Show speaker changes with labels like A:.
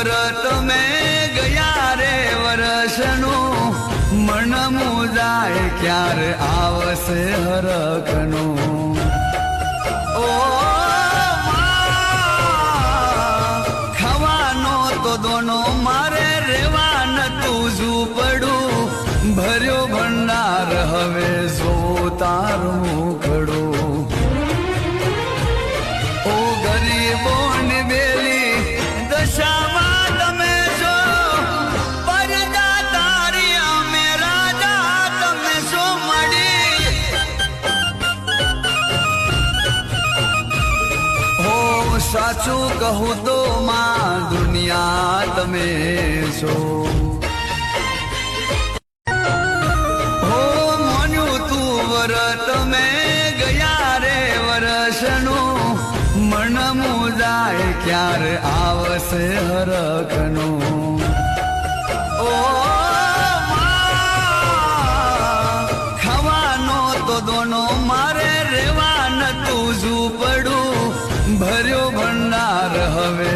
A: વરત મેં ગયા રે વર્ષનું મન મુજાય ક્યારે આવશે હરખનું ઓ ખાવાનો તો દોનો મારે રેવા નતું ઝૂંપડું ભર્યો ભંડાર હવે જો તારું મુખડું ઓ ગરીબોની બેલી દશામાં તમે છો પરદા તારી અમે રાજા તમે છો મળી હો સાચું કહું તો માં દુનિયા તમે છો હો મોન્યું તું વરત મેં ગયા રે વર્ષનું મન મુજાય ક્યારે આવશે હરખનું ઓ ખાવાનો તો દોનો મારે રેવા નતું ઝૂંપડું ભર્યો ભંડાર હવે